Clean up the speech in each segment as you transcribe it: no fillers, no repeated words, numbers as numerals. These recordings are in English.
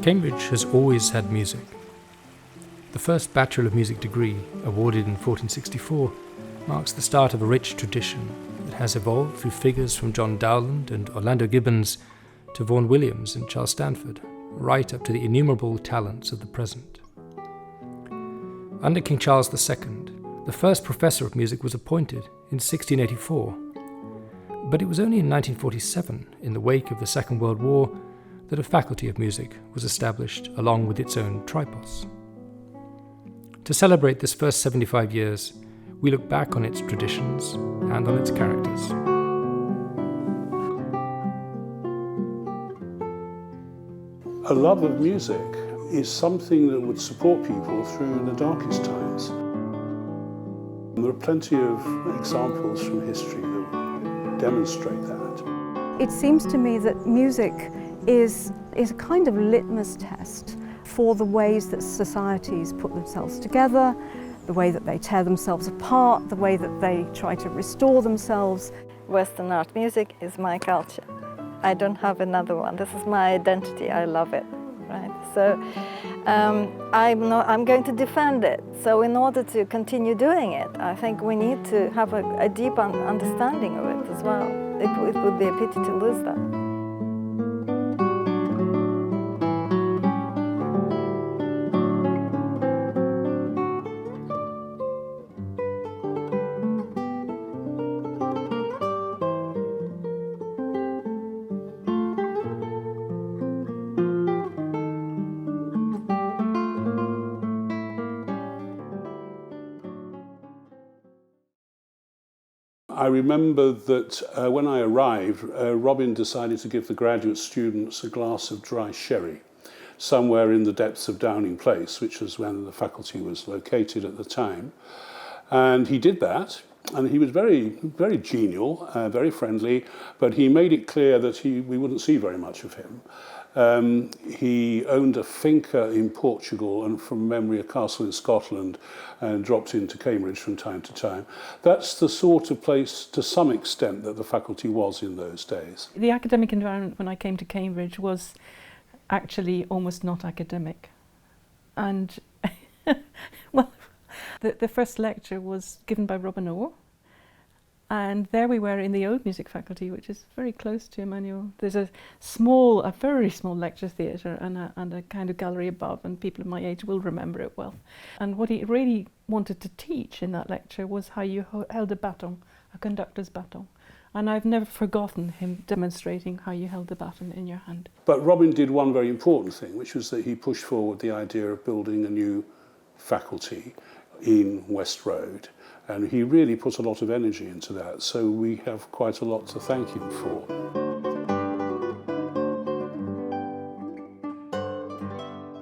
Cambridge has always had music. The first Bachelor of Music degree, awarded in 1464, marks the start of a rich tradition that has evolved through figures from John Dowland and Orlando Gibbons to Vaughan Williams and Charles Stanford, right up to the innumerable talents of the present. Under King Charles II, the first professor of music was appointed in 1684, but it was only in 1947, in the wake of the Second World War, that a faculty of music was established along with its own Tripos. To celebrate this first 75 years, we look back on its traditions and on its characters. A love of music is something that would support people through the darkest times. There are plenty of examples from history that demonstrate that. It seems to me that music is a kind of litmus test for the ways that societies put themselves together, the way that they tear themselves apart, the way that they try to restore themselves. Western art music is my culture. I don't have another one. This is my identity. I love it, right? So I'm going to defend it. So in order to continue doing it, I think we need to have a deep understanding of it as well. It would be a pity to lose that. I remember that when I arrived, Robin decided to give the graduate students a glass of dry sherry somewhere in the depths of Downing Place, which was when the faculty was located at the time. And he did that, and he was very, very genial, very friendly, but he made it clear that we wouldn't see very much of him. He owned a finca in Portugal and, from memory, a castle in Scotland, and dropped into Cambridge from time to time. That's the sort of place, to some extent, that the faculty was in those days. The academic environment when I came to Cambridge was actually almost not academic. And, well, the first lecture was given by Robin Orr. And there we were in the old music faculty, which is very close to Emmanuel. There's a very small lecture theatre and a kind of gallery above, and people of my age will remember it well. And what he really wanted to teach in that lecture was how you held a baton, a conductor's baton. And I've never forgotten him demonstrating how you held the baton in your hand. But Robin did one very important thing, which was that he pushed forward the idea of building a new faculty in West Road. And he really put a lot of energy into that, so we have quite a lot to thank him for.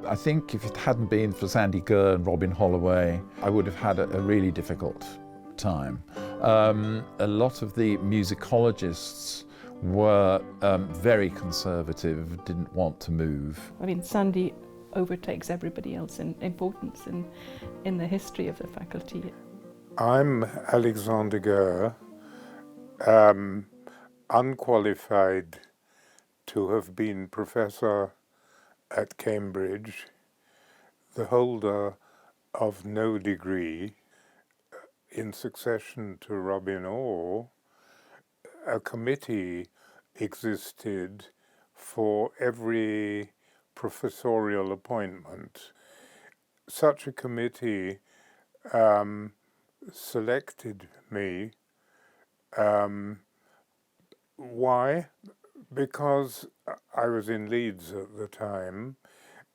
I think if it hadn't been for Sandy Goehr and Robin Holloway, I would have had a really difficult time. A lot of the musicologists were very conservative, didn't want to move. I mean, Sandy overtakes everybody else in importance in the history of the faculty. I'm Alexander Goehr, unqualified to have been professor at Cambridge, the holder of no degree. In succession to Robin Orr, a committee existed for every professorial appointment. Such a committee selected me. Why? Because I was in Leeds at the time,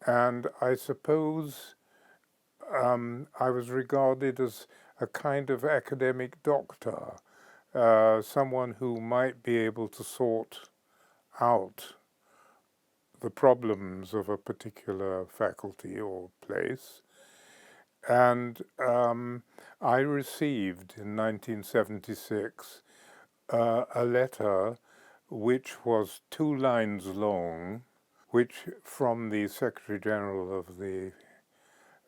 and I suppose I was regarded as a kind of academic doctor, someone who might be able to sort out the problems of a particular faculty or place. And I received in 1976 a letter which was 2 lines long, which from the Secretary General of the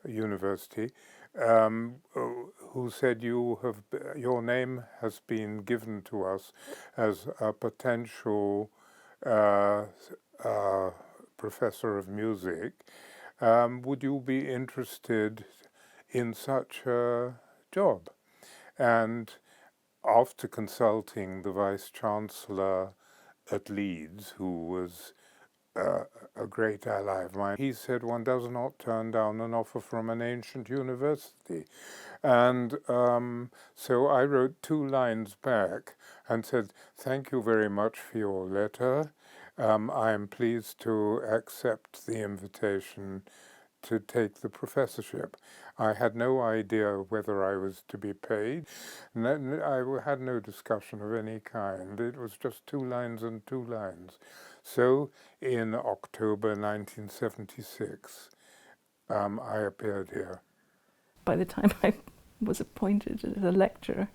university, who said, your name has been given to us as a potential Professor of Music. Would you be interested in such a job? And after consulting the Vice-Chancellor at Leeds, who was a great ally of mine, he said one does not turn down an offer from an ancient university. And so I wrote 2 lines back and said, "Thank you very much for your letter. I am pleased to accept the invitation to take the professorship." I had no idea whether I was to be paid. I had no discussion of any kind. It was just 2 lines and 2 lines. So in October 1976, I appeared here. By the time I was appointed as a lecturer,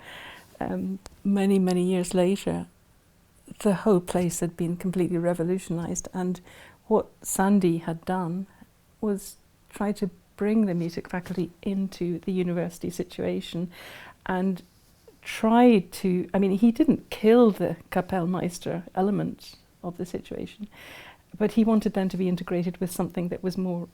many, many years later, the whole place had been completely revolutionized, and what Sandy had done was try to bring the music faculty into the university situation and tried to, I mean, he didn't kill the Kapellmeister element of the situation, but he wanted them to be integrated with something that was more,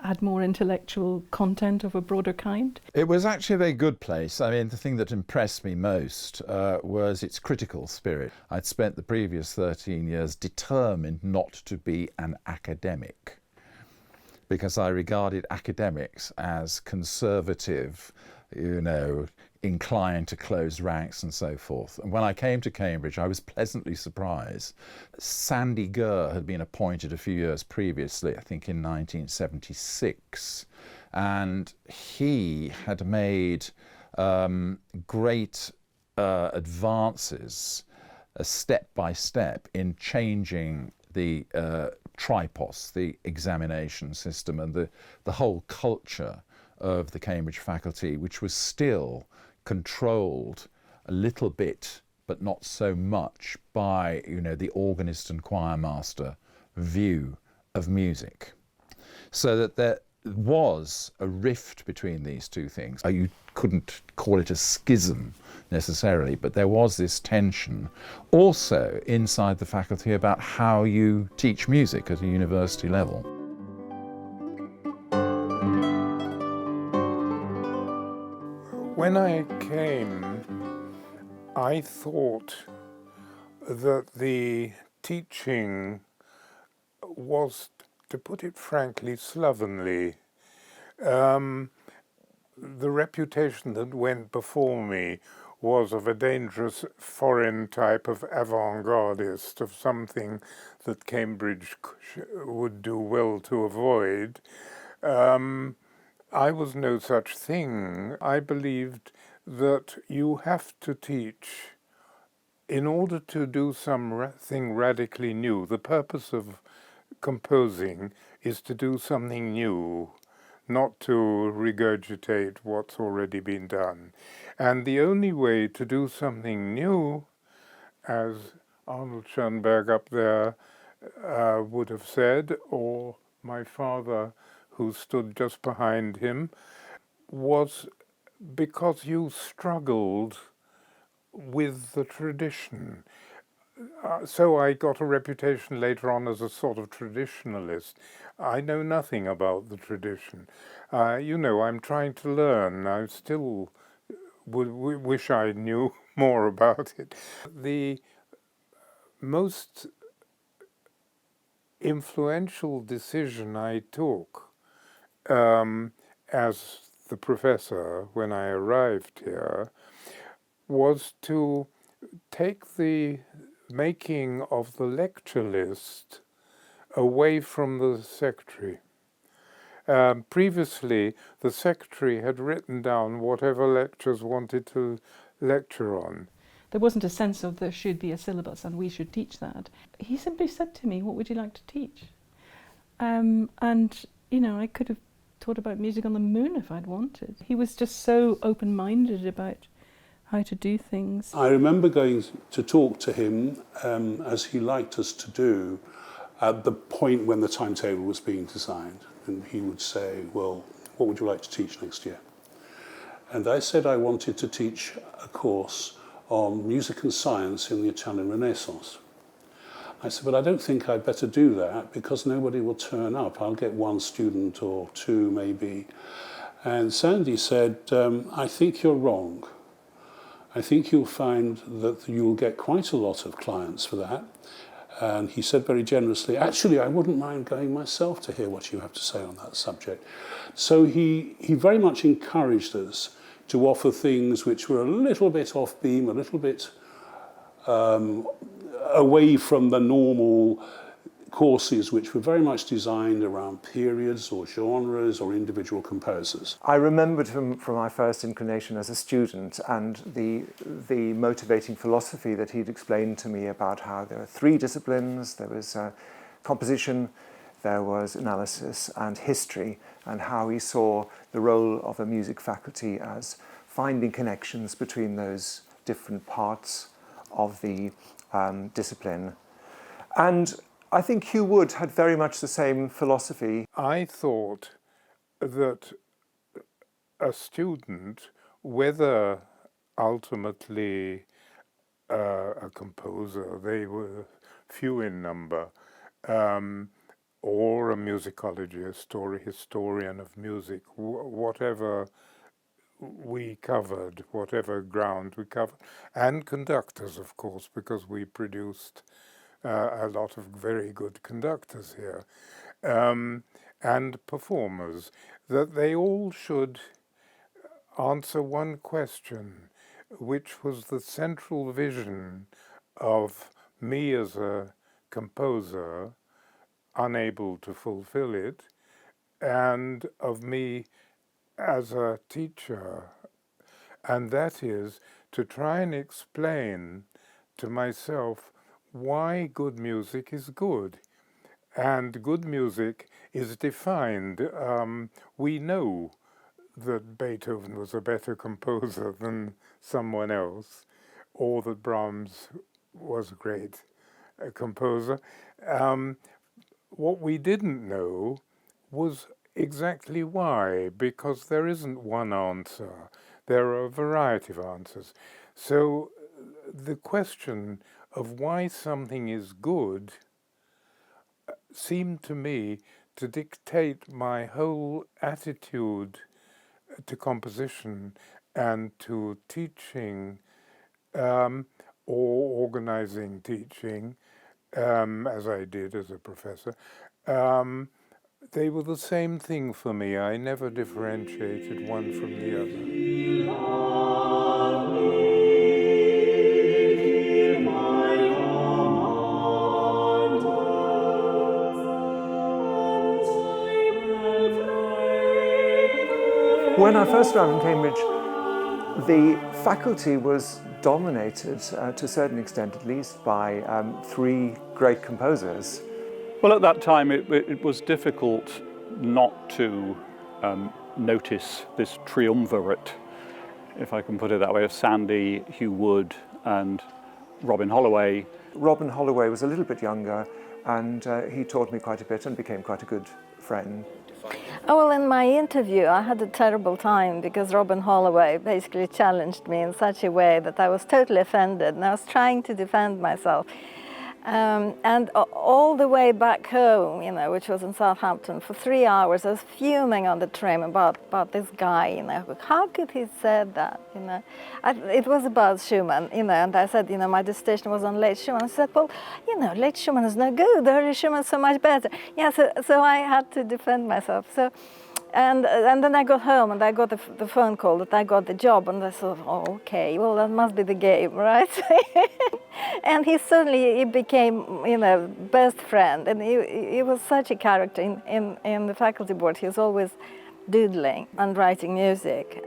had more intellectual content of a broader kind. It was actually a very good place. I mean, the thing that impressed me most was its critical spirit. I'd spent the previous 13 years determined not to be an academic, because I regarded academics as conservative, you know, inclined to close ranks and so forth. And when I came to Cambridge, I was pleasantly surprised. Sandy Goehr had been appointed a few years previously, I think in 1976, and he had made great advances, step by step, in changing the Tripos, the examination system, and the whole culture of the Cambridge faculty, which was still controlled a little bit, but not so much, by, you know, the organist and choir master view of music. So that there was a rift between these two things. You couldn't call it a schism necessarily, but there was this tension also inside the faculty about how you teach music at a university level. When I came, I thought that the teaching was, to put it frankly, slovenly. The reputation that went before me was of a dangerous foreign type of avant-gardist, of something that Cambridge would do well to avoid. I was no such thing. I believed that you have to teach in order to do something radically new. The purpose of composing is to do something new, not to regurgitate what's already been done. And the only way to do something new, as Arnold Schoenberg up there would have said, or my father, who stood just behind him, was because you struggled with the tradition. So I got a reputation later on as a sort of traditionalist. I know nothing about the tradition. You know, I'm trying to learn. I still wish I knew more about it. The most influential decision I took as the professor when I arrived here was to take the making of the lecture list away from the secretary. Previously, the secretary had written down whatever lecturers wanted to lecture on. There wasn't a sense of there should be a syllabus and we should teach that. He simply said to me, "What would you like to teach?" And, you know, I could have taught about music on the moon if I'd wanted. He was just so open-minded about how to do things. I remember going to talk to him, as he liked us to do, at the point when the timetable was being designed. And he would say, "Well, what would you like to teach next year?" And I said I wanted to teach a course on music and science in the Italian Renaissance. I said, but I don't think I'd better do that because nobody will turn up. I'll get one student or two maybe. And Sandy said, I think you're wrong. I think you'll find that you'll get quite a lot of clients for that. And he said very generously, actually, I wouldn't mind going myself to hear what you have to say on that subject. So he very much encouraged us to offer things which were a little bit off beam, a little bit away from the normal courses, which were very much designed around periods or genres or individual composers. I remembered from my first inclination as a student and the motivating philosophy that he'd explained to me about how there are three disciplines. There was composition, there was analysis and history, and how he saw the role of a music faculty as finding connections between those different parts of the discipline. And I think Hugh Wood had very much the same philosophy. I thought that a student, whether ultimately a composer, they were few in number, or a musicologist or a historian of music, whatever we covered, whatever ground we covered, and conductors, of course, because we produced a lot of very good conductors here, and performers, that they all should answer one question, which was the central vision of me as a composer, unable to fulfill it, and of me as a teacher, and that is to try and explain to myself why good music is good. And good music is defined. We know that Beethoven was a better composer than someone else, or that Brahms was a great composer. What we didn't know was exactly why, because there isn't one answer. There are a variety of answers. So the question of why something is good seemed to me to dictate my whole attitude to composition and to teaching, or organizing teaching, as I did as a professor. They were the same thing for me. I never differentiated one from the other. When I first arrived in Cambridge, the faculty was dominated, to a certain extent at least, by three great composers. Well, at that time it was difficult not to notice this triumvirate, if I can put it that way, of Sandy, Hugh Wood and Robin Holloway. Robin Holloway was a little bit younger, and he taught me quite a bit and became quite a good friend. Oh, well, in my interview, I had a terrible time because Robin Holloway basically challenged me in such a way that I was totally offended, and I was trying to defend myself. And all the way back home, which was in Southampton, for 3 hours, I was fuming on the tram about this guy, how could he said that, it was about Schumann, and I said, my dissertation was on late Schumann. I said, well, late Schumann is no good, early Schumann is so much better. Yeah, so I had to defend myself. And then I got home and I got the phone call that I got the job, and I thought, oh, okay, well, that must be the game, right? And he became, best friend, and he was such a character in the faculty board. He was always doodling and writing music.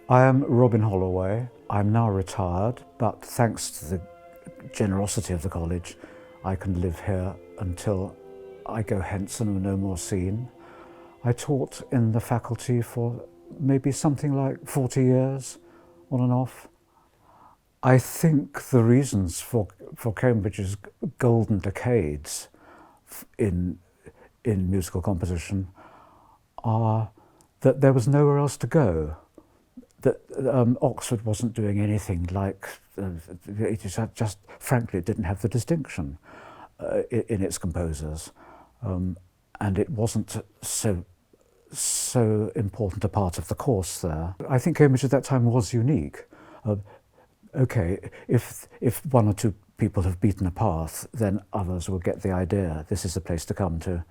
I am Robin Holloway. I'm now retired, but thanks to the generosity of the college, I can live here until I go hence and am no more seen. I taught in the faculty for maybe something like 40 years, on and off. I think the reasons for Cambridge's golden decades in musical composition are that there was nowhere else to go. that Oxford wasn't doing anything like, it just frankly it didn't have the distinction in its composers, and it wasn't so important a part of the course there. I think Cambridge at that time was unique. Okay, if one or two people have beaten a path, then others will get the idea. This is the place to come to.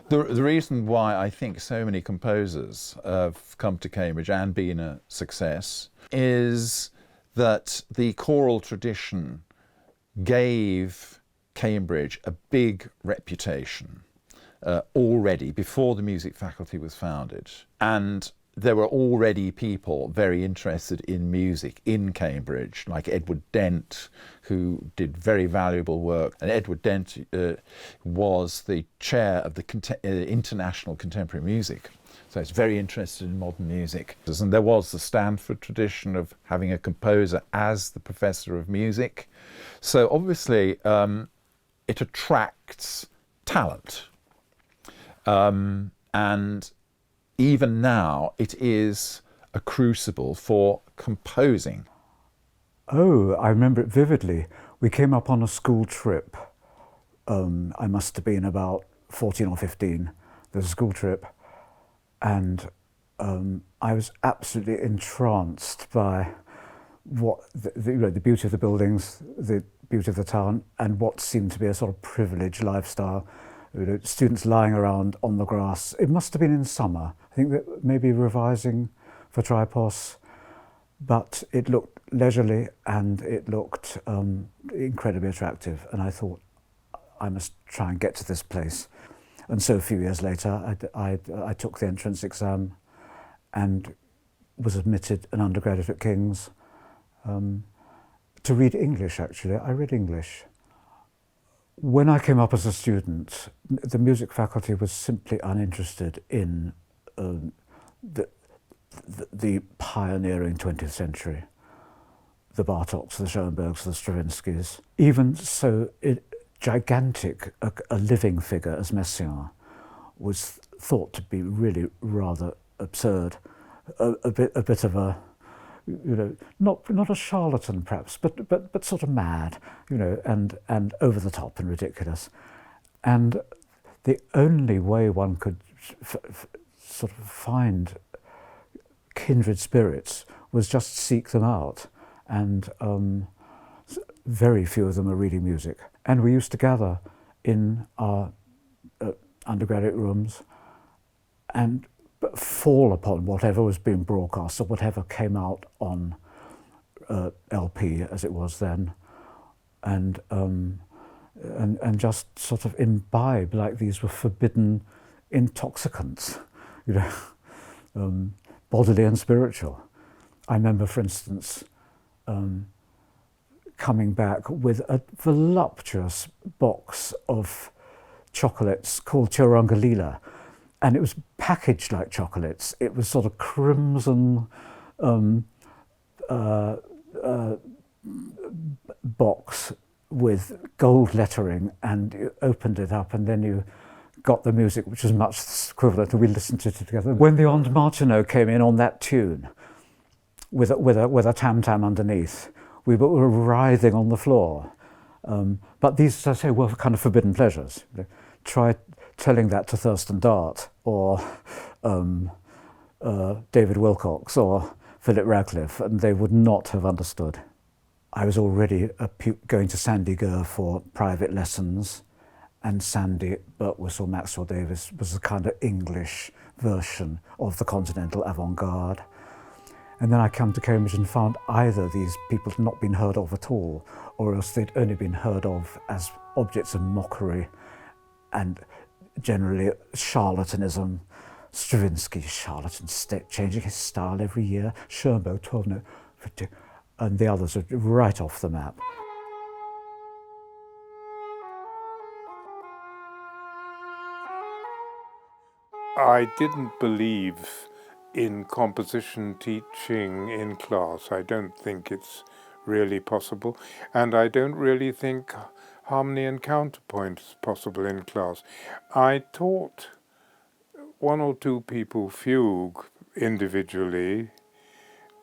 The reason why I think so many composers have come to Cambridge and been a success is that the choral tradition gave Cambridge a big reputation already before the music faculty was founded. And there were already people very interested in music in Cambridge, like Edward Dent, who did very valuable work. And Edward Dent was the chair of the International Contemporary Music. So it's very interested in modern music. And there was the Stanford tradition of having a composer as the professor of music. So obviously it attracts talent. And even now, it is a crucible for composing. Oh, I remember it vividly. We came up on a school trip. I must have been about 14 or 15. There was a school trip, and I was absolutely entranced by what the beauty of the buildings, the beauty of the town, and what seemed to be a sort of privileged lifestyle. Students lying around on the grass. It must have been in summer. I think that maybe revising for Tripos, but it looked leisurely and it looked incredibly attractive. And I thought, I must try and get to this place. And so a few years later, I took the entrance exam and was admitted an undergraduate at King's to read English, actually. I read English. When I came up as a student, the music faculty was simply uninterested in the pioneering 20th century, the Bartoks, the Schoenbergs, the Stravinskys. Even so gigantic a living figure as Messiaen was thought to be really rather absurd, a bit of a, not a charlatan perhaps, but sort of mad, and over the top and ridiculous. And the only way one could sort of find kindred spirits was just seek them out. And very few of them are reading music. And we used to gather in our undergraduate rooms and fall upon whatever was being broadcast or whatever came out on LP, as it was then, and just sort of imbibe like these were forbidden intoxicants, bodily and spiritual. I remember, for instance, coming back with a voluptuous box of chocolates called Chirangalila, and it was packaged like chocolates. It was sort of crimson box with gold lettering, and you opened it up and then you got the music, which was much equivalent, and we listened to it together. When the Ond Martineau came in on that tune with a tam-tam underneath, we were writhing on the floor. But these, as I say, were kind of forbidden pleasures. Try telling that to Thurston Dart or David Wilcox or Philip Radcliffe, and they would not have understood. I was already going to Sandy Goehr for private lessons, and Sandy Birtwistle Maxwell Davis was a kind of English version of the continental avant-garde. And then I came to Cambridge and found either these people had not been heard of at all, or else they'd only been heard of as objects of mockery and generally charlatanism. Stravinsky, charlatan, changing his style every year. Schoenberg, 12-note, and the others are right off the map. I didn't believe in composition teaching in class. I don't think it's really possible, and I don't really think harmony and counterpoint is possible in class. I taught one or two people fugue individually,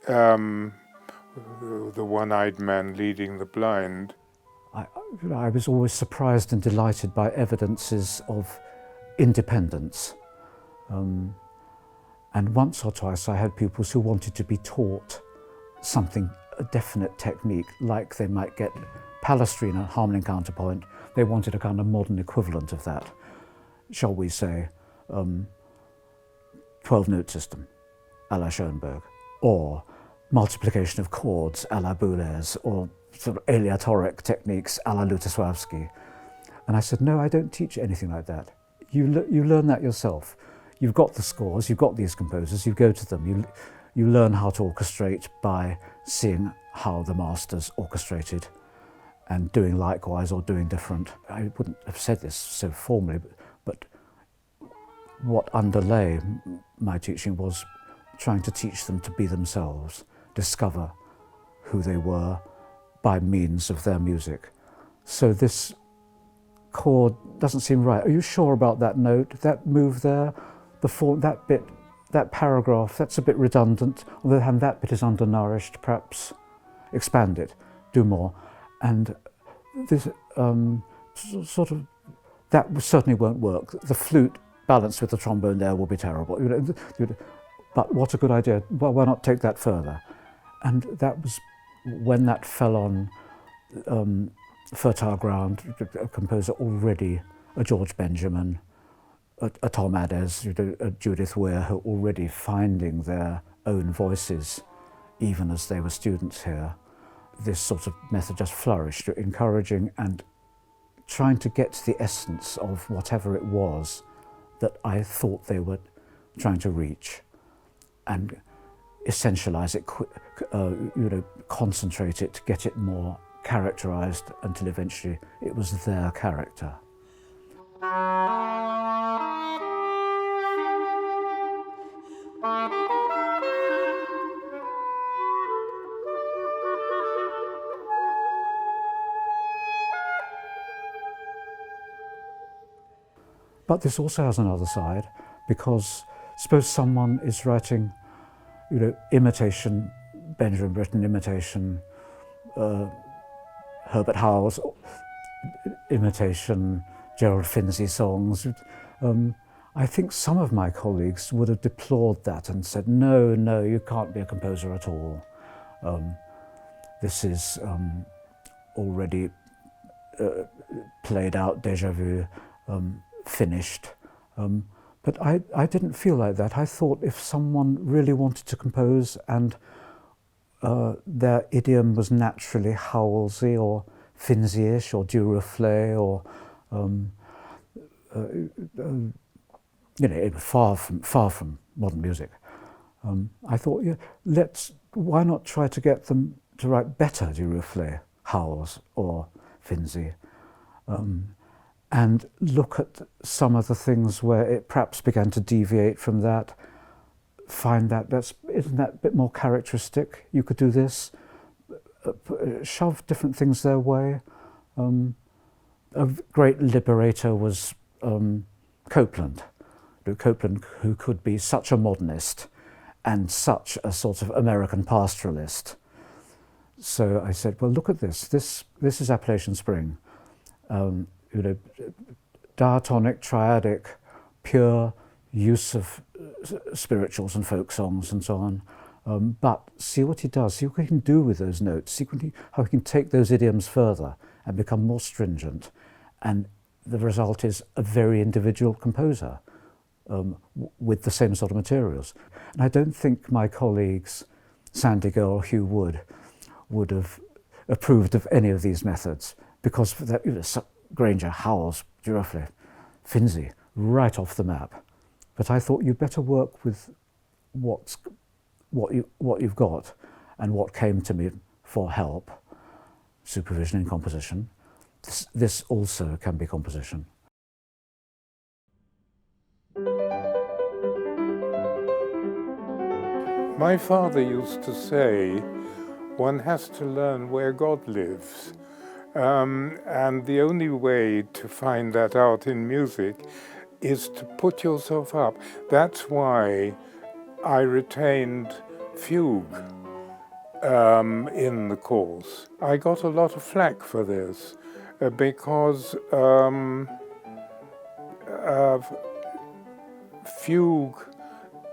the one-eyed man leading the blind. I was always surprised and delighted by evidences of independence. And once or twice I had pupils who wanted to be taught something, a definite technique, like they might get Palestrina, harmony and counterpoint. They wanted a kind of modern equivalent of that, shall we say, 12-note system, a la Schoenberg, or multiplication of chords, a la Boulez, or sort of aleatoric techniques, a la Lutosławski. And I said, no, I don't teach anything like that. You learn that yourself. You've got the scores, you've got these composers, you go to them, you learn how to orchestrate by seeing how the masters orchestrated and doing likewise or doing different. I wouldn't have said this so formally, but what underlay my teaching was trying to teach them to be themselves, discover who they were by means of their music. So this chord doesn't seem right. Are you sure about that note, that move there, the form, that bit, that paragraph, that's a bit redundant. On the other hand, that bit is undernourished, perhaps expand it, do more. And this sort of, that certainly won't work. The flute balanced with the trombone there will be terrible. But what a good idea. Well, why not take that further? And that was when that fell on fertile ground, a composer already, a George Benjamin, a Tom Adès, a Judith Weir, who were already finding their own voices, even as they were students here. This sort of method just flourished, encouraging and trying to get to the essence of whatever it was that I thought they were trying to reach, and essentialize it, concentrate it, get it more characterized until eventually it was their character. But this also has another side, because suppose someone is writing, imitation, Benjamin Britten imitation, Herbert Howells imitation, Gerald Finzi songs. I think some of my colleagues would have deplored that and said, no, you can't be a composer at all. This is already played out, déjà vu, finished. But I didn't feel like that. I thought if someone really wanted to compose and their idiom was naturally Howellsy or Finzi-ish or Duruflé or far from modern music, I thought, why not try to get them to write better Duruflé, Howells or Finzi? And look at some of the things where it perhaps began to deviate from that, find that isn't that a bit more characteristic? You could do this, shove different things their way. A great liberator was Copeland. Copeland, who could be such a modernist and such a sort of American pastoralist. So I said, well, look at this. This is Appalachian Spring. Diatonic, triadic, pure use of spirituals and folk songs and so on. But see what he does, see what he can do with those notes, see how he can take those idioms further and become more stringent. And the result is a very individual composer with the same sort of materials. And I don't think my colleagues, Sandy Goehr or Hugh would have approved of any of these methods, because Granger, Howells, Duruflé, Finzi, right off the map. But I thought you'd better work with what you've got and what came to me for help, supervision in composition. This also can be composition. My father used to say, one has to learn where God lives. And the only way to find that out in music is to put yourself up. That's why I retained Fugue, in the course. I got a lot of flack for this because Fugue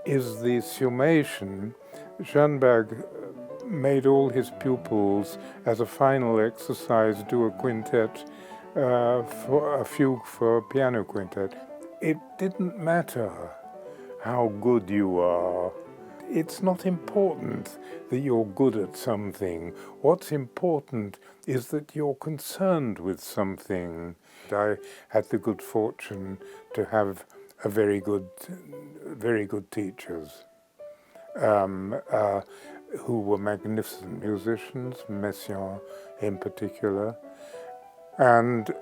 is the summation. Schoenberg made all his pupils, as a final exercise, do a quintet, for a fugue for a piano quintet. It didn't matter how good you are. It's not important that you're good at something. What's important is that you're concerned with something. I had the good fortune to have very good teachers who were magnificent musicians, Messiaen in particular, and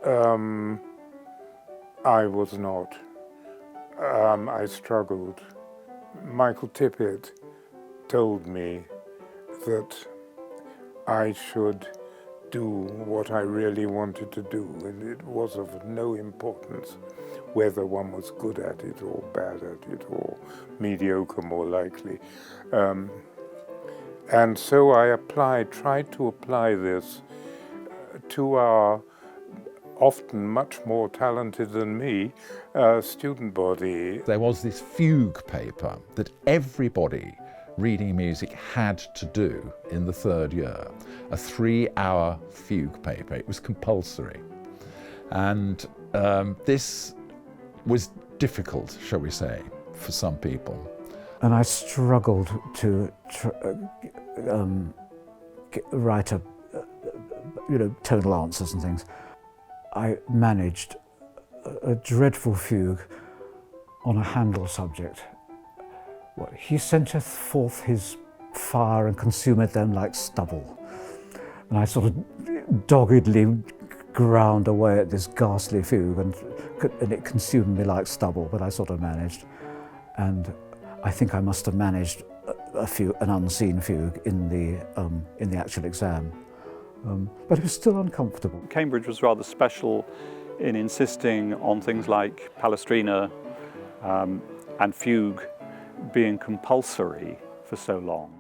I was not. I struggled. Michael Trippett told me that I should do what I really wanted to do, and it was of no importance whether one was good at it or bad at it or mediocre more likely. And so I tried to apply this to our often much more talented than me student body. There was this fugue paper that everybody reading music had to do in the third year, a 3-hour fugue paper. It was compulsory. And this was difficult, shall we say, for some people. And I struggled to write tonal answers and things. I managed a dreadful fugue on a Handel subject. He senteth forth his fire and consumeth them like stubble. And I sort of doggedly ground away at this ghastly fugue, and it consumed me like stubble, but I sort of managed. And I think I must have managed an unseen fugue in the actual exam. But it was still uncomfortable. Cambridge was rather special in insisting on things like Palestrina and Fugue being compulsory for so long.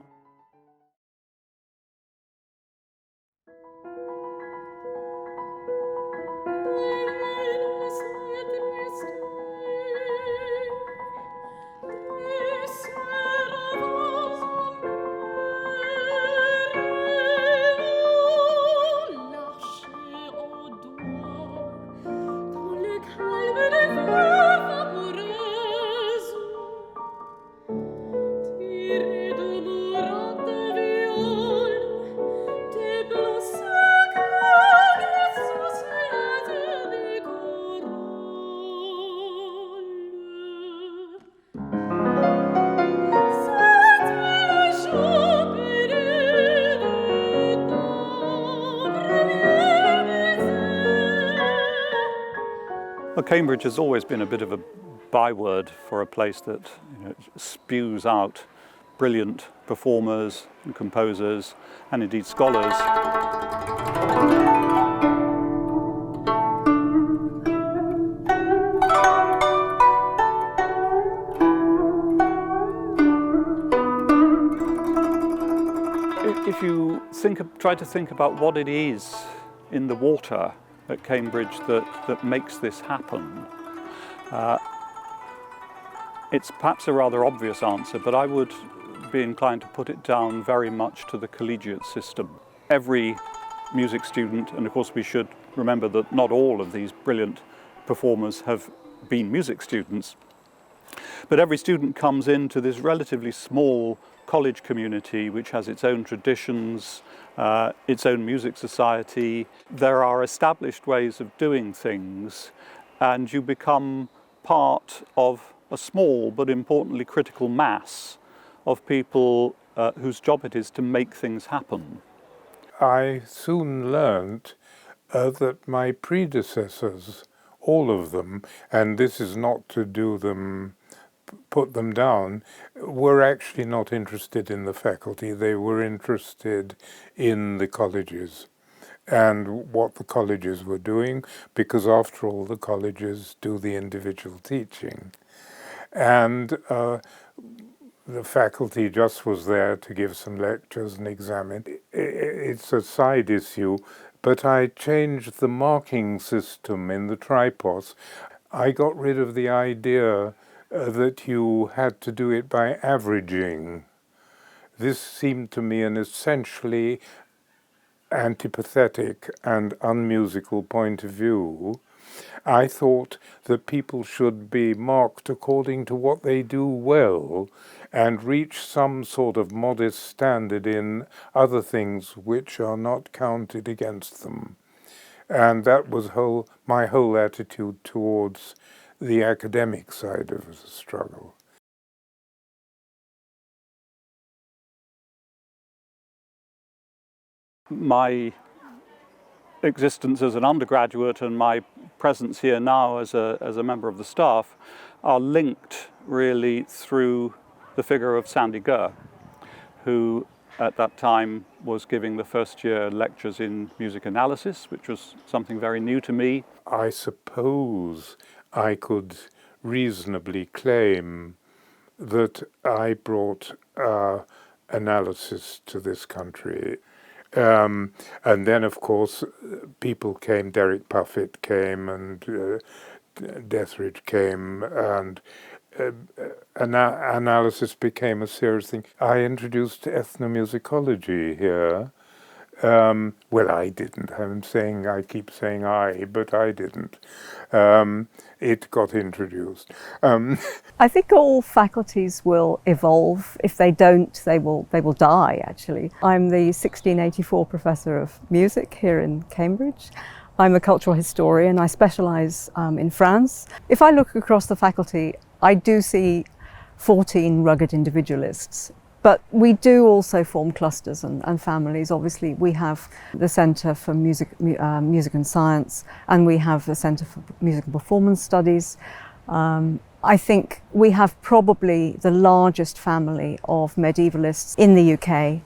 Well, Cambridge has always been a bit of a byword for a place that spews out brilliant performers and composers and indeed scholars. If you try to think about what it is in the water at Cambridge that makes this happen, it's perhaps a rather obvious answer, but I would be inclined to put it down very much to the collegiate system. Every music student, and of course we should remember that not all of these brilliant performers have been music students, but every student comes into this relatively small college community which has its own traditions, its own music society. There are established ways of doing things, and you become part of a small but importantly critical mass of people whose job it is to make things happen. I soon learned that my predecessors, all of them, and this is not to put them down, were actually not interested in the faculty. They were interested in the colleges and what the colleges were doing, because after all the colleges do the individual teaching. And the faculty just was there to give some lectures and examine. It's a side issue, but I changed the marking system in the Tripos. I got rid of the idea that you had to do it by averaging. This seemed to me an essentially antipathetic and unmusical point of view. I thought that people should be marked according to what they do well and reach some sort of modest standard in other things which are not counted against them. And that was my whole attitude towards the academic side of the struggle. My existence as an undergraduate and my presence here now as a member of the staff are linked really through the figure of Sandy Goehr, who at that time was giving the first year lectures in music analysis, which was something very new to me. I suppose I could reasonably claim that I brought analysis to this country. And then, of course, people came, Derek Puffett came, and Dethridge came, and analysis became a serious thing. I introduced ethnomusicology here. Well, I didn't. I keep saying I, but I didn't. It got introduced. I think all faculties will evolve. If they don't, they will die, actually. I'm the 1684 Professor of Music here in Cambridge. I'm a cultural historian. I specialise in France. If I look across the faculty, I do see 14 rugged individualists. But we do also form clusters and families. Obviously, we have the Centre for Music and Science, and we have the Centre for Music and Performance Studies. I think we have probably the largest family of medievalists in the UK.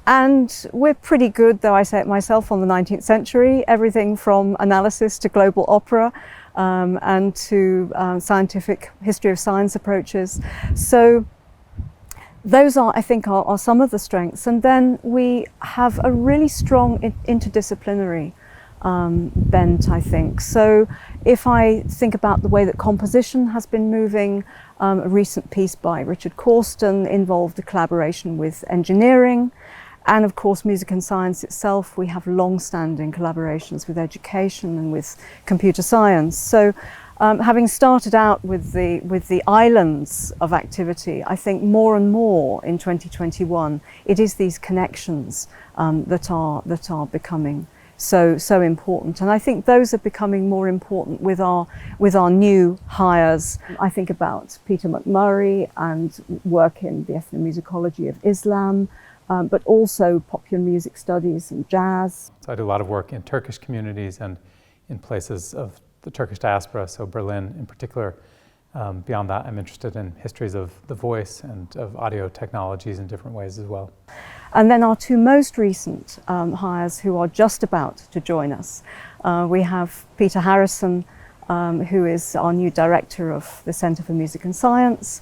And we're pretty good, though I say it myself, on the 19th century, everything from analysis to global opera and to scientific history of science approaches. So those are, I think, are some of the strengths. And then we have a really strong interdisciplinary bent, I think. So if I think about the way that composition has been moving, a recent piece by Richard Corsten involved a collaboration with engineering. And of course, music and science itself, we have long-standing collaborations with education and with computer science. So having started out with the islands of activity, I think more and more in 2021, it is these connections that are becoming so important. And I think those are becoming more important with our new hires. I think about Peter McMurray and work in the ethnomusicology of Islam, but also popular music studies and jazz. So I do a lot of work in Turkish communities and in places of the Turkish diaspora, so Berlin in particular. Beyond that, I'm interested in histories of the voice and of audio technologies in different ways as well. And then our two most recent hires who are just about to join us. We have Peter Harrison, who is our new director of the Centre for Music and Science,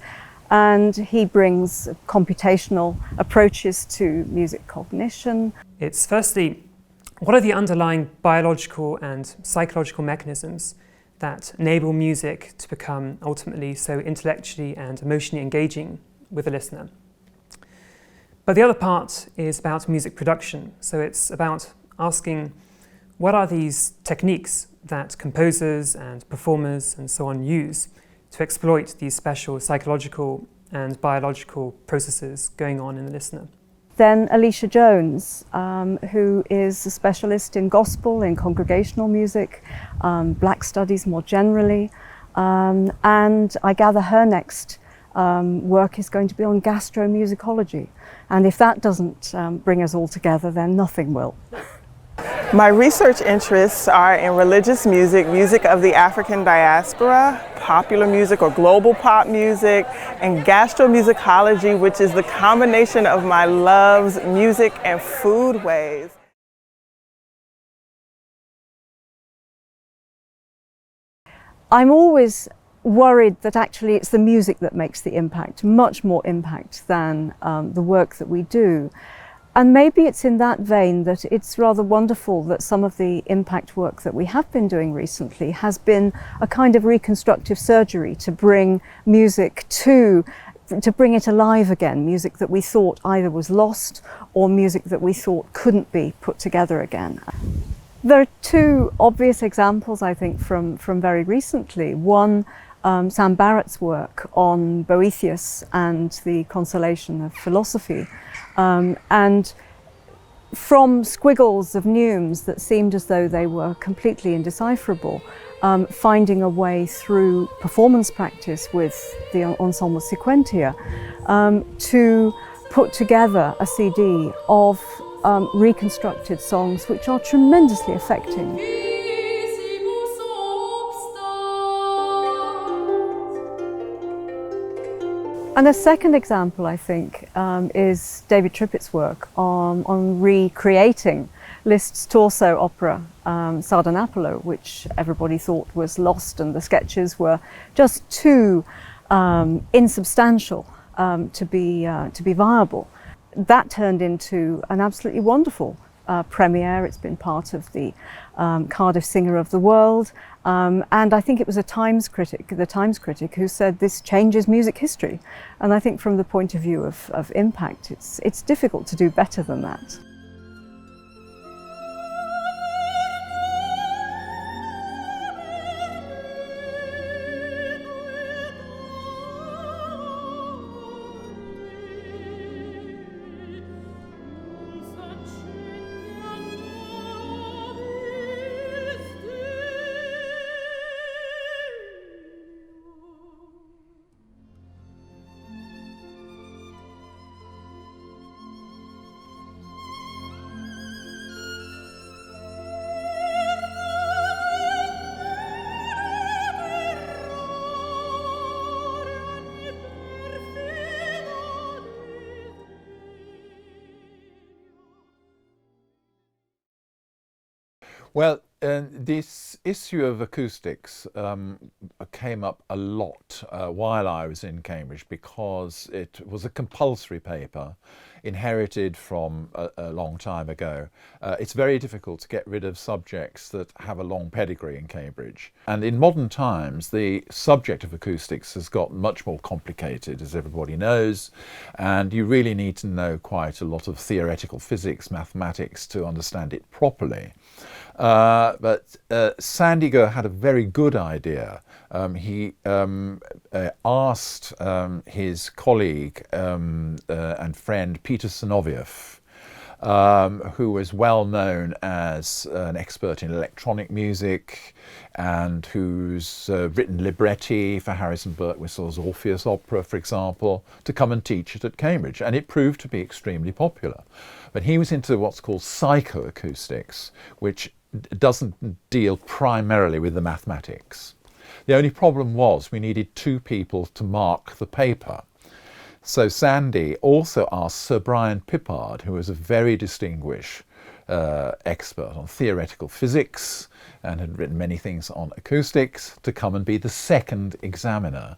and he brings computational approaches to music cognition. It's firstly, what are the underlying biological and psychological mechanisms that enable music to become ultimately so intellectually and emotionally engaging with the listener? But the other part is about music production. So it's about asking, what are these techniques that composers and performers and so on use to exploit these special psychological and biological processes going on in the listener? Then Alicia Jones, who is a specialist in gospel, in congregational music, black studies more generally, and I gather her next work is going to be on gastromusicology. And if that doesn't bring us all together, then nothing will. My research interests are in religious music, music of the African diaspora, popular music or global pop music, and gastromusicology, which is the combination of my loves, music and foodways. I'm always worried that actually it's the music that makes the impact, much more impact than the work that we do. And maybe it's in that vein that it's rather wonderful that some of the impact work that we have been doing recently has been a kind of reconstructive surgery to bring music to bring it alive again, music that we thought either was lost or music that we thought couldn't be put together again. There are two obvious examples, I think, from very recently. One, Sam Barrett's work on Boethius and the consolation of philosophy. And from squiggles of neumes that seemed as though they were completely indecipherable, finding a way through performance practice with the ensemble Sequentia to put together a CD of reconstructed songs which are tremendously affecting. And a second example, I think, is David Trippett's work on recreating Liszt's torso opera, Sardanapalo, which everybody thought was lost and the sketches were just too insubstantial to be viable. That turned into an absolutely wonderful premiere. It's been part of the Cardiff Singer of the World, and I think it was the Times critic who said this changes music history. And I think from the point of view of impact, it's difficult to do better than that. Well, this issue of acoustics came up a lot while I was in Cambridge because it was a compulsory paper inherited from a long time ago. It's very difficult to get rid of subjects that have a long pedigree in Cambridge. And in modern times, the subject of acoustics has got much more complicated, as everybody knows, and you really need to know quite a lot of theoretical physics, mathematics to understand it properly. But Sandy Goehr had a very good idea. He asked his colleague and friend Peter Zinoviev, who was well known as an expert in electronic music and who's written libretti for Harrison Birtwhistle's Orpheus opera, for example, to come and teach it at Cambridge. And it proved to be extremely popular. But he was into what's called psychoacoustics, which doesn't deal primarily with the mathematics. The only problem was we needed two people to mark the paper. So Sandy also asked Sir Brian Pippard, who was a very distinguished expert on theoretical physics and had written many things on acoustics, to come and be the second examiner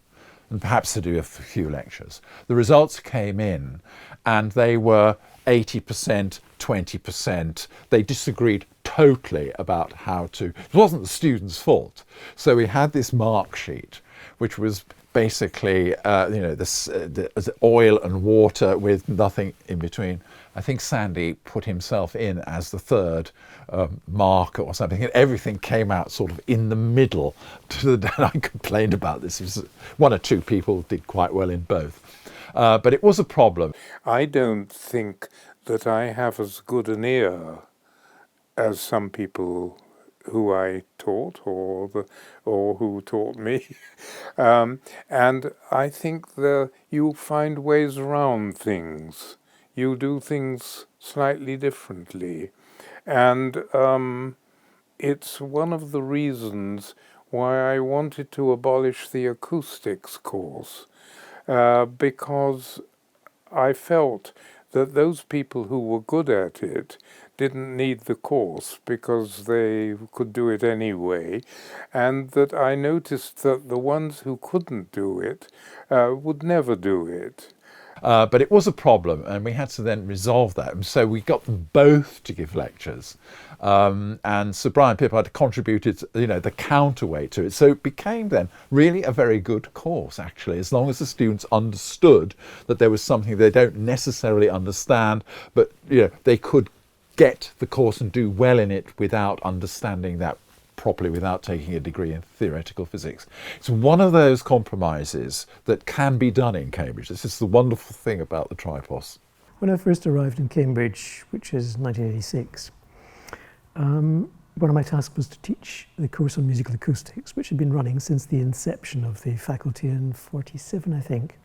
and perhaps to do a few lectures. The results came in and they were 80%, 20%. They disagreed totally about how to. It wasn't the students' fault. So we had this mark sheet, which was basically, this oil and water with nothing in between. I think Sandy put himself in as the third marker or something, and everything came out sort of in the middle. And I complained about this. It was one or two people did quite well in both. But it was a problem. I don't think that I have as good an ear as some people who I taught or who taught me. And I think you find ways around things. You do things slightly differently. And it's one of the reasons why I wanted to abolish the acoustics course, because I felt that those people who were good at it didn't need the course because they could do it anyway, and that I noticed that the ones who couldn't do it would never do it. But it was a problem, and we had to then resolve that. And so we got them both to give lectures, and Sir Brian Pippard contributed, the counterweight to it. So it became then really a very good course, actually, as long as the students understood that there was something they don't necessarily understand, but they could get the course and do well in it without understanding that properly, without taking a degree in theoretical physics. It's one of those compromises that can be done in Cambridge. This is the wonderful thing about the Tripos. When I first arrived in Cambridge, which is 1986, one of my tasks was to teach the course on musical acoustics, which had been running since the inception of the faculty in 47, I think.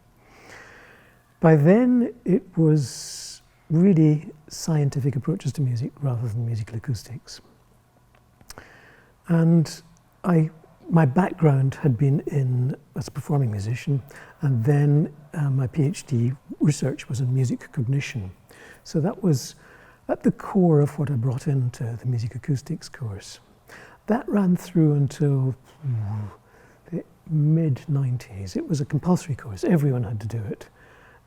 By then, it was really scientific approaches to music rather than musical acoustics. And my background had been as a performing musician, and then my PhD research was in music cognition. So that was at the core of what I brought into the music acoustics course. That ran through until the mid-90s. It was a compulsory course. Everyone had to do it,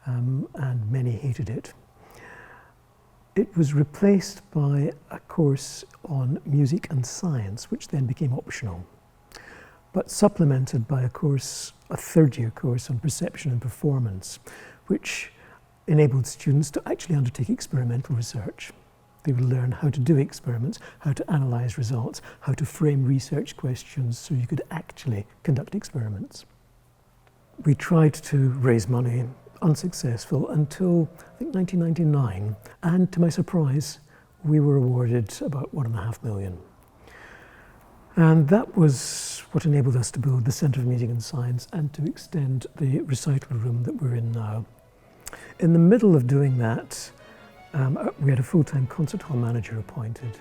and many hated it. It was replaced by a course on music and science, which then became optional, but supplemented by a third-year course on perception and performance, which enabled students to actually undertake experimental research. They would learn how to do experiments, how to analyze results, how to frame research questions so you could actually conduct experiments. We tried to raise money, unsuccessful, until I think 1999, and to my surprise, we were awarded about £1.5 million. And that was what enabled us to build the Centre of Music and Science and to extend the recital room that we're in now. In the middle of doing that, we had a full-time concert hall manager appointed.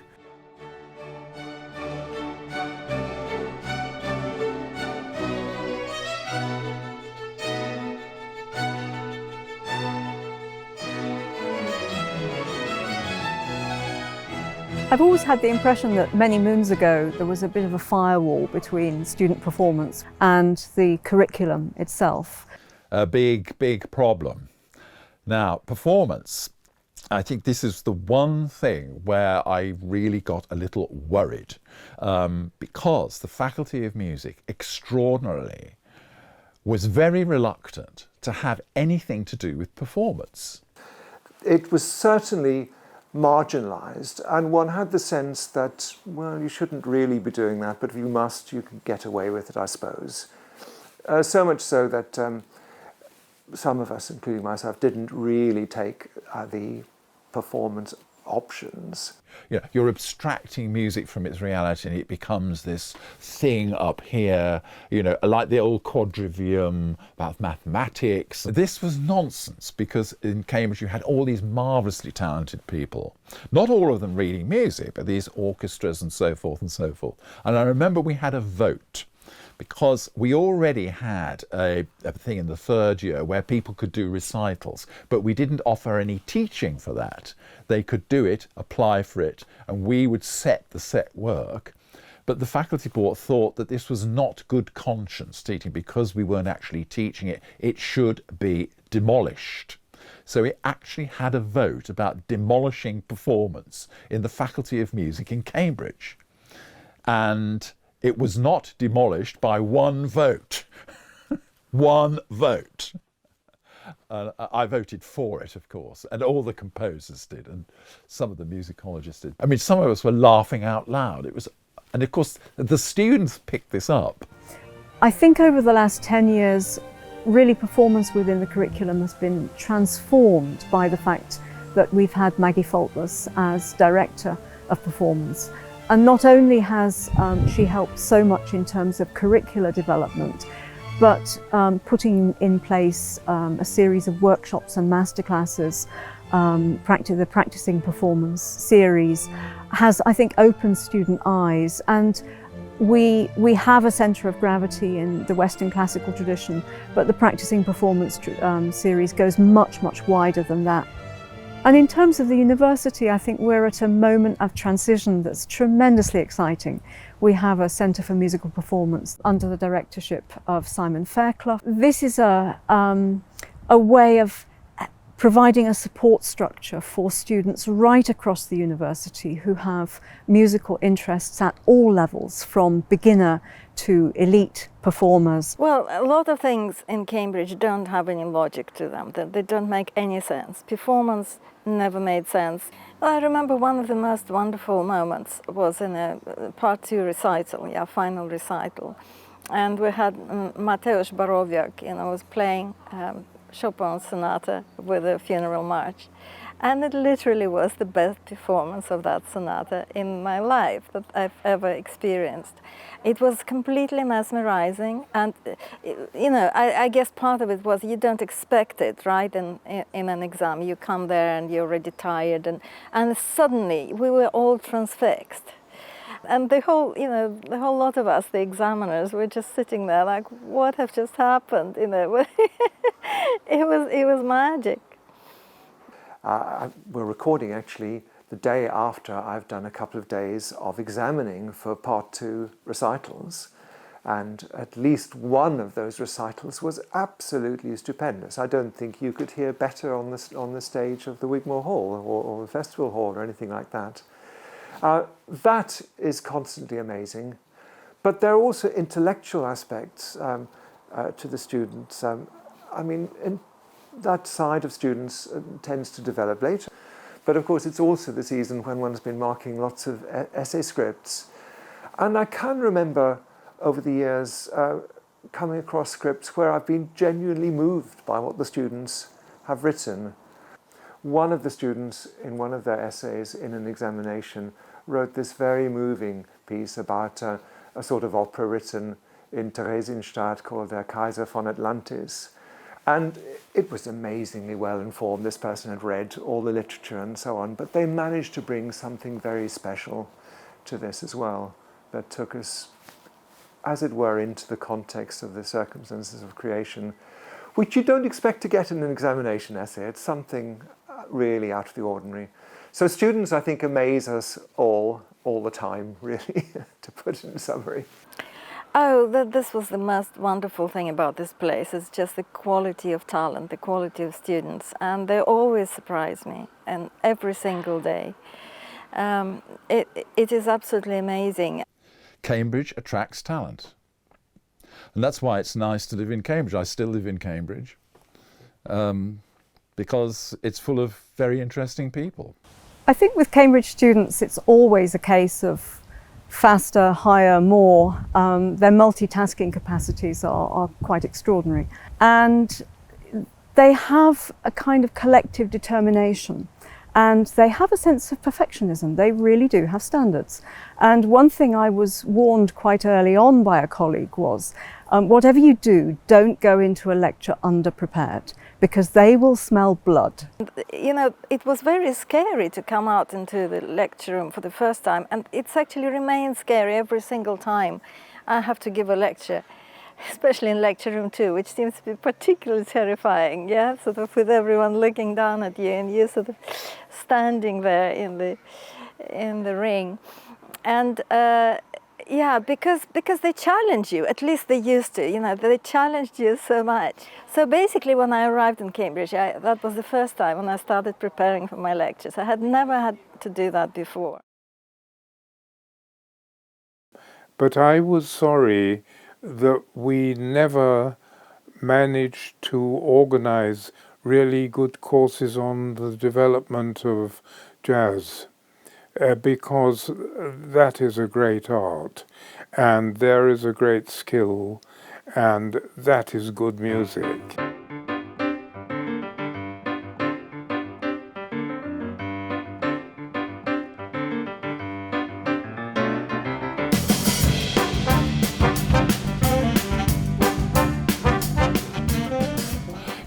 I've always had the impression that many moons ago there was a bit of a firewall between student performance and the curriculum itself. A big problem. Now, performance, I think this is the one thing where I really got a little worried, because the Faculty of Music, extraordinarily, was very reluctant to have anything to do with performance. It was certainly marginalised, and one had the sense that, well, you shouldn't really be doing that, but if you must, you can get away with it, I suppose. So much so that some of us, including myself, didn't really take the performance options. You're abstracting music from its reality and it becomes this thing up here, like the old quadrivium about mathematics. This was nonsense, because in Cambridge you had all these marvellously talented people, not all of them reading music, but these orchestras and so forth and so forth. And I remember we had a vote, because we already had a thing in the third year where people could do recitals, but we didn't offer any teaching for that. They could do it, apply for it, and we would set the set work. But the faculty board thought that this was not good conscience teaching, because we weren't actually teaching it. It should be demolished. So it actually had a vote about demolishing performance in the Faculty of Music in Cambridge. And it was not demolished by one vote. One vote. I voted for it, of course, and all the composers did, and some of the musicologists did. I mean, some of us were laughing out loud. And of course, the students picked this up. I think over the last 10 years, really performance within the curriculum has been transformed by the fact that we've had Maggie Faultless as Director of Performance. And not only has she helped so much in terms of curricular development, but putting in place a series of workshops and masterclasses, the Practicing Performance series, has, I think, opened student eyes. And we have a centre of gravity in the Western classical tradition, but the Practicing Performance series goes much, much wider than that. And in terms of the university, I think we're at a moment of transition that's tremendously exciting. We have a Centre for Musical Performance under the directorship of Simon Fairclough. This is a way of providing a support structure for students right across the university who have musical interests at all levels, from beginner to elite performers. Well, a lot of things in Cambridge don't have any logic to them. They don't make any sense. Performance never made sense. Well, I remember one of the most wonderful moments was in a part 2 recital, final recital. And we had Mateusz Borowiak, was playing Chopin's sonata with a funeral march. And it literally was the best performance of that sonata in my life that I've ever experienced. It was completely mesmerizing, and I guess part of it was you don't expect it, right? In an exam, you come there and you're already tired, and suddenly we were all transfixed. And the whole lot of us, the examiners, were just sitting there like, what have just happened? It was magic. We're recording actually the day after I've done a couple of days of examining for part 2 recitals, and at least one of those recitals was absolutely stupendous. I don't think you could hear better on the stage of the Wigmore Hall or the Festival Hall or anything like that. That is constantly amazing, but there are also intellectual aspects to the students. That side of students tends to develop later. But of course, it's also the season when one's been marking lots of essay scripts. And I can remember over the years coming across scripts where I've been genuinely moved by what the students have written. One of the students, in one of their essays in an examination, wrote this very moving piece about a sort of opera written in Theresienstadt called Der Kaiser von Atlantis. And it was amazingly well informed. This person had read all the literature and so on, but they managed to bring something very special to this as well, that took us, as it were, into the context of the circumstances of creation, which you don't expect to get in an examination essay. It's something really out of the ordinary. So students, I think, amaze us all the time, really, to put it in summary. Oh, this was the most wonderful thing about this place. It's just the quality of talent, the quality of students, and they always surprise me, and every single day. It is absolutely amazing. Cambridge attracts talent, and that's why it's nice to live in Cambridge. I still live in Cambridge because it's full of very interesting people. I think with Cambridge students, it's always a case of faster, higher, more. Their multitasking capacities are quite extraordinary. And they have a kind of collective determination, and they have a sense of perfectionism. They really do have standards. And one thing I was warned quite early on by a colleague was, whatever you do, don't go into a lecture underprepared, because they will smell blood. It was very scary to come out into the lecture room for the first time, and it's actually remained scary every single time I have to give a lecture, especially in lecture room 2, which seems to be particularly terrifying, sort of with everyone looking down at you and you sort of standing there in the ring. And because they challenge you, at least they used to, they challenged you so much. So basically when I arrived in Cambridge, that was the first time when I started preparing for my lectures. I had never had to do that before. But I was sorry that we never managed to organize really good courses on the development of jazz. Because that is a great art, and there is a great skill, and that is good music.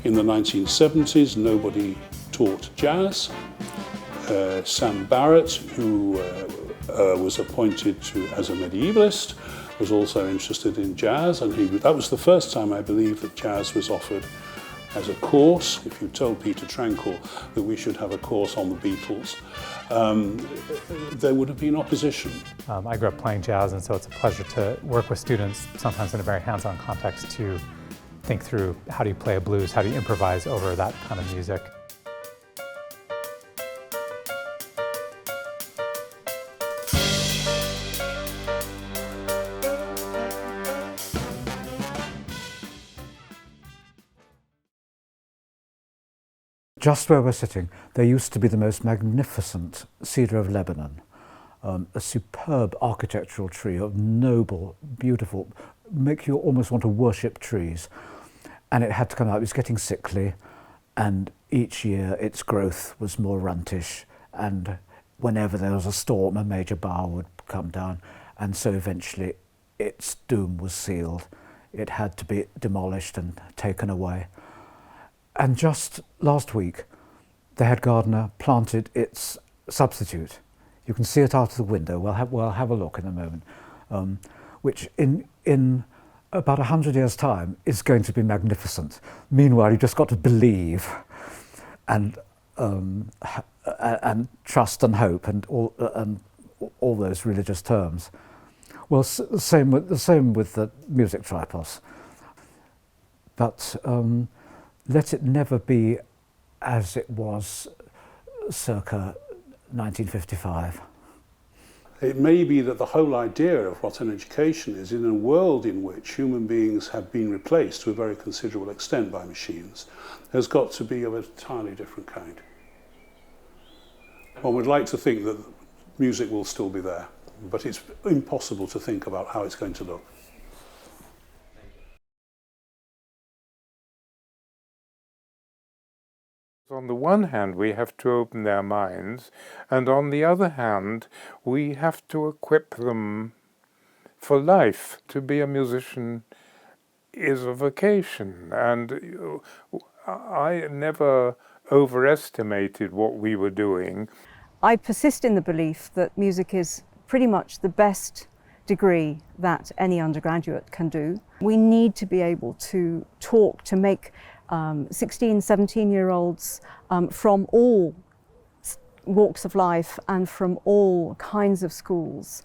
In the 1970s, nobody taught jazz. Sam Barrett, who was appointed as a medievalist, was also interested in jazz, and that was the first time, I believe, that jazz was offered as a course. If you told Peter Tranquil that we should have a course on the Beatles, there would have been opposition. I grew up playing jazz, and so it's a pleasure to work with students, sometimes in a very hands-on context, to think through how do you play a blues, how do you improvise over that kind of music. Just where we're sitting, there used to be the most magnificent cedar of Lebanon, a superb architectural tree of noble, beautiful, make you almost want to worship trees. And it had to come out, it was getting sickly, and each year its growth was more runtish, and whenever there was a storm, a major bough would come down, and so eventually its doom was sealed. It had to be demolished and taken away. And just last week, the head gardener planted its substitute. You can see it out of the window. We'll have a look in a moment, which in about 100 years' time is going to be magnificent. Meanwhile, you've just got to believe and trust and hope and all those religious terms. Well, the same with the music Tripos. But let it never be as it was circa 1955. It may be that the whole idea of what an education is, in a world in which human beings have been replaced to a very considerable extent by machines, has got to be of an entirely different kind. One would like to think that music will still be there, but it's impossible to think about how it's going to look. On the one hand, we have to open their minds, and on the other hand, we have to equip them for life. To be a musician is a vocation, and I never overestimated what we were doing. I persist in the belief that music is pretty much the best degree that any undergraduate can do. We need to be able to talk, to make 16, 17-year-olds from all walks of life and from all kinds of schools,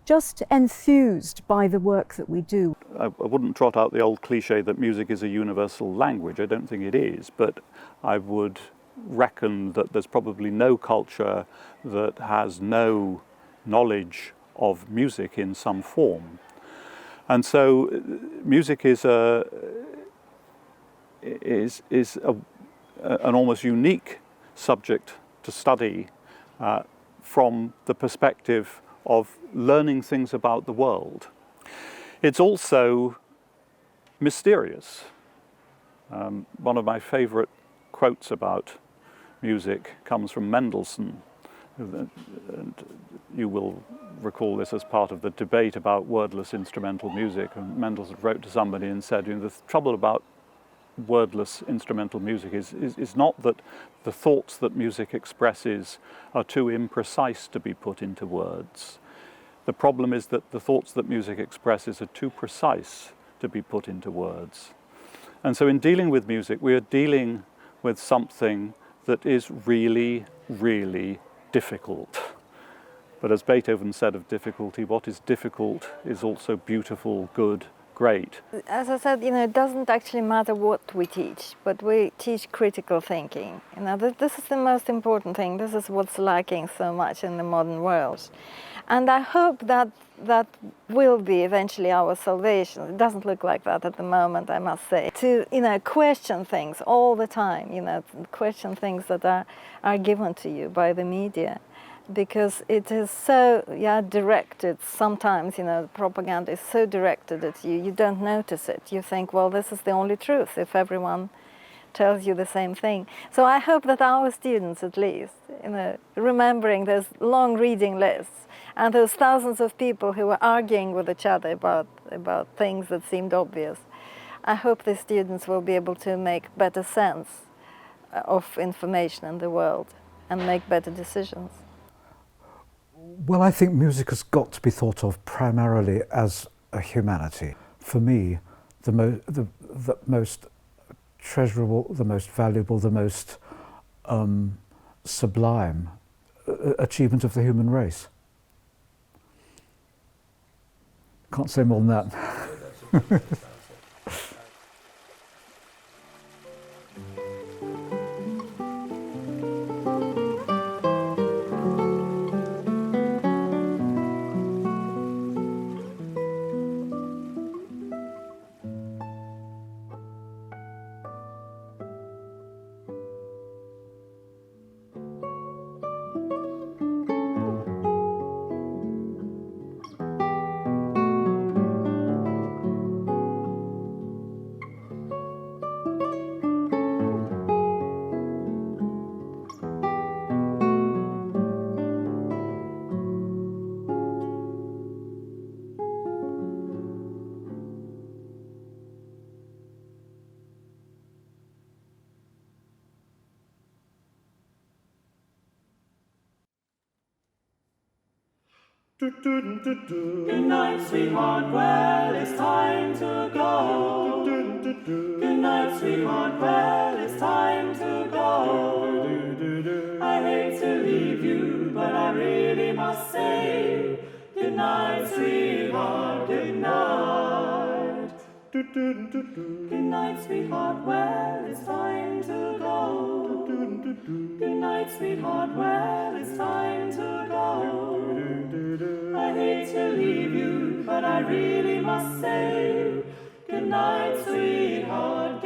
just enthused by the work that we do. I wouldn't trot out the old cliche that music is a universal language. I don't think it is, but I would reckon that there's probably no culture that has no knowledge of music in some form. And so music is an almost unique subject to study from the perspective of learning things about the world. It's also mysterious. One of my favorite quotes about music comes from Mendelssohn. And you will recall this as part of the debate about wordless instrumental music. And Mendelssohn wrote to somebody and said, the trouble about wordless instrumental music is not that the thoughts that music expresses are too imprecise to be put into words. The problem is that the thoughts that music expresses are too precise to be put into words. And so in dealing with music, we are dealing with something that is really, really difficult. But as Beethoven said of difficulty, what is difficult is also beautiful, good, great. As I said, it doesn't actually matter what we teach, but we teach critical thinking. This is the most important thing. This is what's lacking so much in the modern world. And I hope that will be eventually our salvation. It doesn't look like that at the moment, I must say. To, question things all the time, question things that are given to you by the media. Because it is so directed sometimes, the propaganda is so directed at you, you don't notice it. You think, well, this is the only truth if everyone tells you the same thing. So I hope that our students, at least, remembering those long reading lists and those thousands of people who were arguing with each other about things that seemed obvious, I hope the students will be able to make better sense of information in the world and make better decisions. Well, I think music has got to be thought of primarily as a humanity. For me, the most treasurable, the most valuable, the most sublime achievement of the human race. Can't say more than that. Good night, sweetheart, well, it's time to go. Good night, sweetheart, well, it's time to go. I hate to leave you, but I really must say, good night, sweetheart, good night. Good night, sweetheart, well, it's time to go. Good night, sweetheart, well, it's time to go. I hate to leave you, but I really must say, good night, sweetheart,